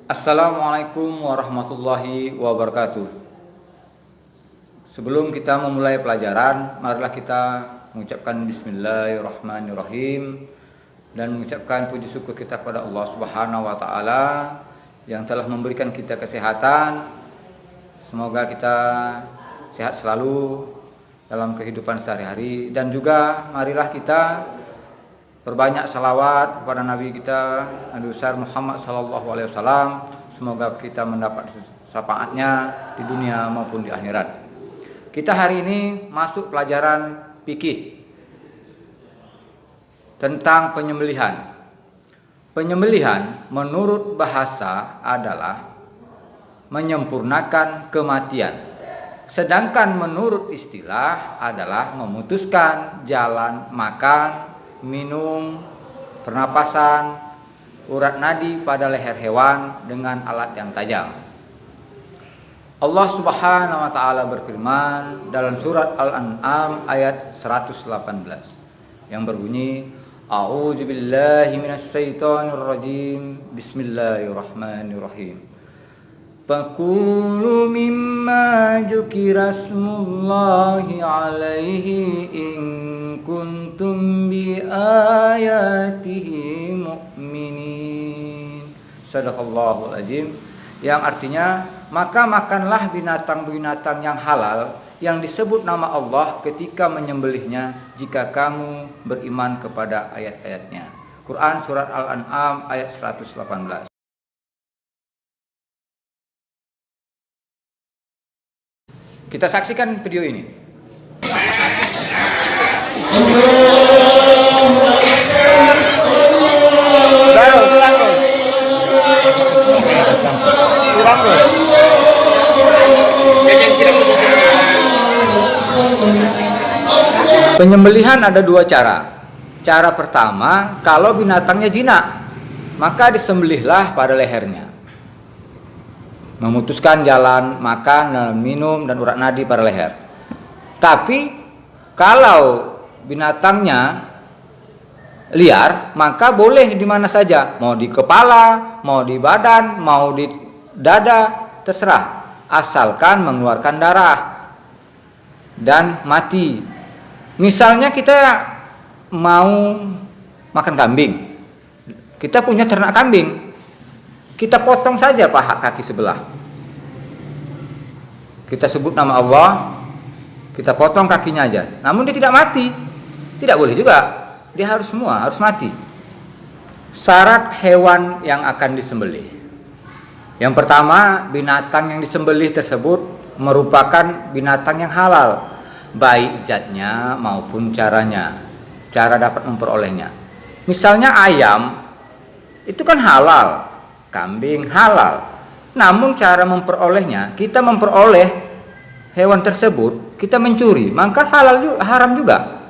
Assalamualaikum warahmatullahi wabarakatuh. Sebelum kita memulai pelajaran, marilah kita mengucapkan bismillahirrahmanirrahim dan mengucapkan puji syukur kita kepada Allah Subhanahu wa taala yang telah memberikan kita kesehatan. Semoga kita sehat selalu dalam kehidupan sehari-hari, dan juga marilah kita perbanyak salawat kepada Nabi kita Nabi besar Muhammad SAW. Semoga kita mendapat syafaatnya di dunia maupun di akhirat. Kita hari ini masuk pelajaran fikih tentang penyembelihan. Penyembelihan menurut bahasa adalah menyempurnakan kematian, sedangkan menurut istilah adalah memutuskan jalan makan, minum, pernapasan, urat nadi pada leher hewan dengan alat yang tajam. Allah Subhanahu wa taala berfirman dalam surat Al-An'am ayat 118 yang berbunyi, A'udzu billahi minasy syaithanir rajim. Bismillahirrahmanirrahim. Fakulu mimma dzukira smullahi alaihi in kuntum bi ayatihi mu'minin. Shadaqallahul azim. Yang artinya, maka makanlah binatang-binatang yang halal yang disebut nama Allah ketika menyembelihnya jika kamu beriman kepada ayat-ayatnya. Quran surat Al-An'am ayat 118. Kita saksikan video ini. Penyembelihan ada dua cara. Cara pertama, kalau binatangnya jinak, maka disembelihlah pada lehernya. Memutuskan jalan makan, minum, dan urat nadi pada leher. Tapi kalau binatangnya liar, maka boleh di mana saja, mau di kepala, mau di badan, mau di dada, terserah, asalkan mengeluarkan darah dan mati. Misalnya kita mau makan kambing, kita punya ternak kambing, kita potong saja paha kaki sebelah, kita sebut nama Allah, kita potong kakinya aja, namun dia tidak mati, tidak boleh juga, dia harus mati. Syarat hewan yang akan disembelih, yang pertama, binatang yang disembelih tersebut merupakan binatang yang halal, baik zatnya maupun caranya, cara dapat memperolehnya. Misalnya ayam, itu kan halal, kambing halal, namun cara memperolehnya, kita memperoleh hewan tersebut, kita mencuri, maka haram juga.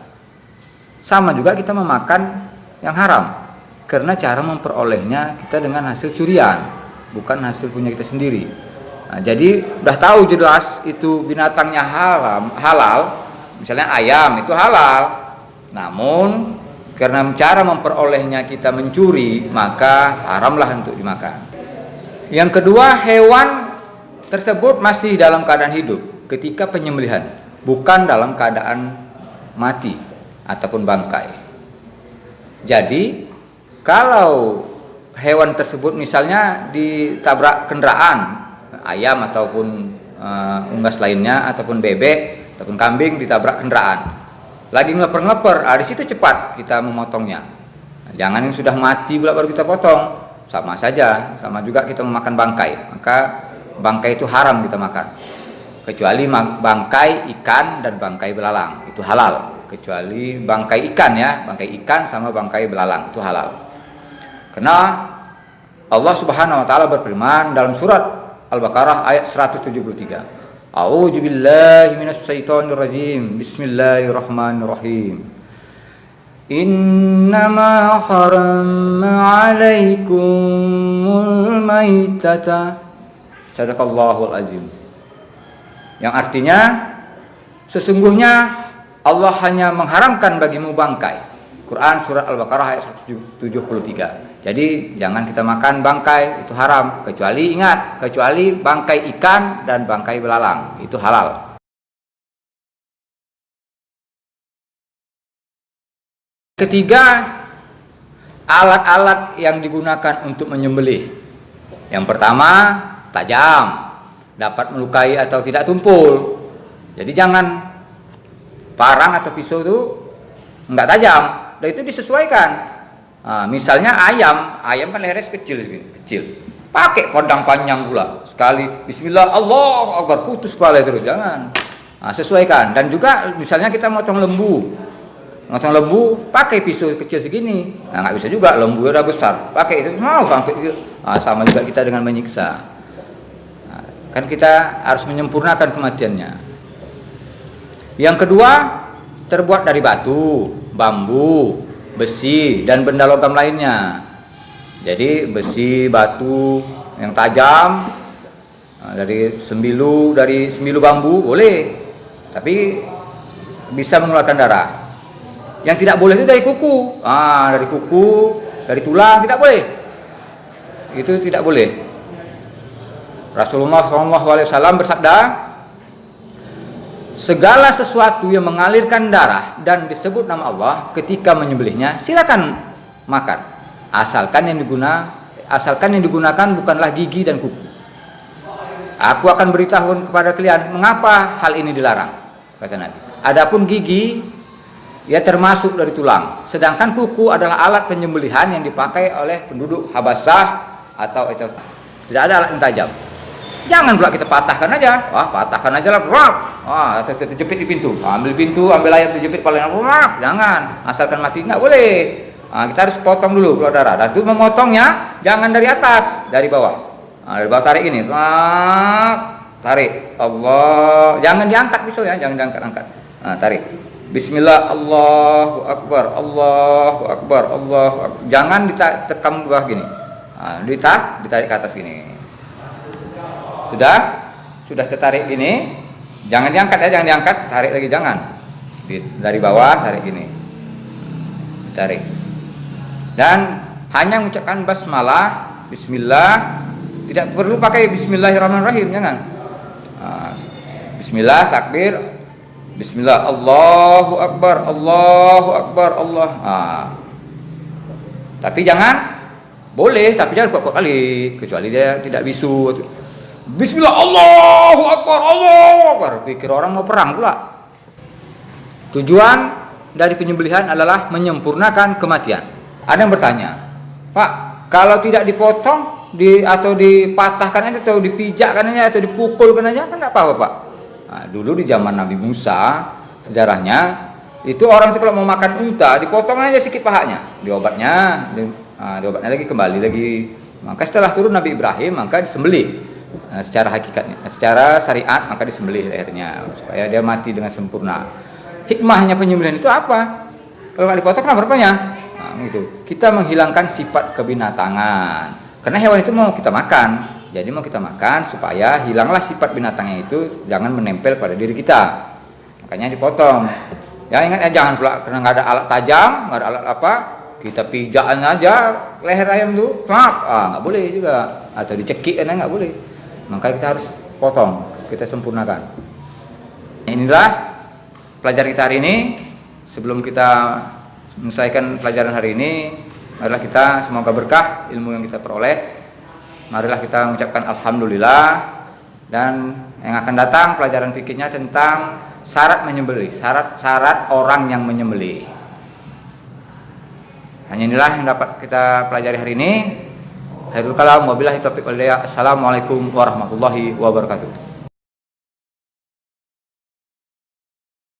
Sama juga kita memakan yang haram, karena cara memperolehnya kita dengan hasil curian, bukan hasil punya kita sendiri. Nah, jadi udah tahu jelas itu binatangnya halal, misalnya ayam itu halal, namun karena cara memperolehnya kita mencuri, maka haramlah untuk dimakan. Yang kedua, hewan tersebut masih dalam keadaan hidup ketika penyembelihan, bukan dalam keadaan mati ataupun bangkai. Jadi, kalau hewan tersebut misalnya ditabrak kendaraan, ayam ataupun unggas lainnya, ataupun bebek ataupun kambing ditabrak kendaraan, lagi ngeper-ngeper, di situ cepat kita memotongnya. Jangan yang sudah mati pula baru kita potong. Sama saja, sama juga kita memakan bangkai. Maka bangkai itu haram kita makan. Kecuali bangkai ikan dan bangkai belalang, itu halal. Kecuali bangkai ikan ya, bangkai ikan sama bangkai belalang, itu halal. Karena Allah Subhanahu wa taala berfirman dalam surat Al-Baqarah ayat 173. A'udzu billahi minasy syaithanir rajim. Bismillahirrahmanirrahim. Innama harama 'alaikumul maitata. Shadaqallahul azim. Yang artinya, sesungguhnya Allah hanya mengharamkan bagimu bangkai. Quran surat Al-Baqarah ayat 173. Jadi jangan kita makan bangkai, itu haram. Kecuali ingat, kecuali bangkai ikan dan bangkai belalang, itu halal. Ketiga, alat-alat yang digunakan untuk menyembelih. Yang pertama, tajam, dapat melukai atau tidak tumpul. Jadi jangan parang atau pisau itu enggak tajam, dan itu disesuaikan. Misalnya ayam kan lehernya kecil, pakai pedang panjang pula, sekali Bismillah Allah Akbar putus kepala terus, jangan. Sesuaikan. Dan juga misalnya kita motong lembu pakai pisau kecil segini, nggak bisa juga, lembu udah besar, pakai itu mau sampai sama juga kita dengan menyiksa. Kan kita harus menyempurnakan kematiannya. Yang kedua, terbuat dari batu, bambu, besi, dan benda logam lainnya. Jadi besi, batu yang tajam, dari sembilu bambu boleh, tapi bisa mengeluarkan darah. Yang tidak boleh itu dari kuku, dari tulang tidak boleh. Itu tidak boleh. Rasulullah SAW bersabda, segala sesuatu yang mengalirkan darah dan disebut nama Allah ketika menyembelihnya silakan makan, asalkan yang digunakan bukanlah gigi dan kuku. Aku akan beritahu kepada kalian mengapa hal ini dilarang, kata Nabi. Adapun gigi ya termasuk dari tulang, sedangkan kuku adalah alat penyembelihan yang dipakai oleh penduduk Habasah atau itu tidak ada alat yang tajam. Jangan pula kita patahkan aja, patahkan aja lah, atau kita jepit di pintu, ambil ayam dijepit paling jangan, asalkan mati nggak boleh. Kita harus potong dulu keluar darah, dan itu memotongnya jangan dari atas, dari bawah. Dari bawah tarik ini, tarik, Allah, jangan diangkat pisau ya, jangan diangkat-angkat. Tarik, Bismillah, Allahu Akbar, Allahu Akbar, Allahu Akbar. Jangan ditekan bawah gini, ditarik ke atas gini. Sudah tertarik gini, jangan diangkat ya, jangan diangkat, tarik lagi, jangan. Dari bawah tarik gini, tarik. Dan hanya mengucapkan basmalah, Bismillah, tidak perlu pakai Bismillahirrahmanirrahim, jangan. Bismillah, takbir, Bismillah, Allahu Akbar, Allahu Akbar, Allah. Tapi jangan, boleh, tapi jangan kuat-kuat kali, kecuali dia tidak bisu. Bismillah, Allahu Akbar, Allahu Akbar. Pikir orang mau perang pula. Tujuan dari penyembelihan adalah menyempurnakan kematian. Ada yang bertanya, Pak, kalau tidak dipotong atau dipatahkan aja, atau dipijakkan aja, atau dipukulkan aja, kan nggak apa-apa, Pak. Dulu di zaman Nabi Musa, sejarahnya itu orang itu kalau mau makan unta, dipotong aja sedikit pahanya, diobatnya lagi, kembali lagi. Maka setelah turun Nabi Ibrahim, maka disembelih. Secara hakikatnya, secara syariat, maka disembelih lehernya supaya dia mati dengan sempurna. Hikmahnya penyembelihan itu apa? Kalau dipotong kenapa rupanya? Gitu. Kita menghilangkan sifat kebinatangan. Karena hewan itu mau kita makan. Jadi mau kita makan supaya hilanglah sifat binatangnya itu, jangan menempel pada diri kita. Makanya dipotong. Ya ingat ya, jangan pula karena nggak ada alat tajam, nggak ada alat apa, kita pijakan aja leher ayam itu, nggak boleh juga. Atau dicekik kan nggak boleh. Maka kita harus potong, kita sempurnakan. Inilah pelajaran kita hari ini. Sebelum kita menyelesaikan pelajaran hari ini, marilah kita semoga berkah ilmu yang kita peroleh. Marilah kita mengucapkan alhamdulillah. Dan yang akan datang pelajaran fikihnya tentang syarat menyembelih, syarat orang yang menyembelih. Hanya inilah yang dapat kita pelajari hari ini. Hairul kalam, wabillahi taufiq wal hidayah. Assalamualaikum warahmatullahi wabarakatuh.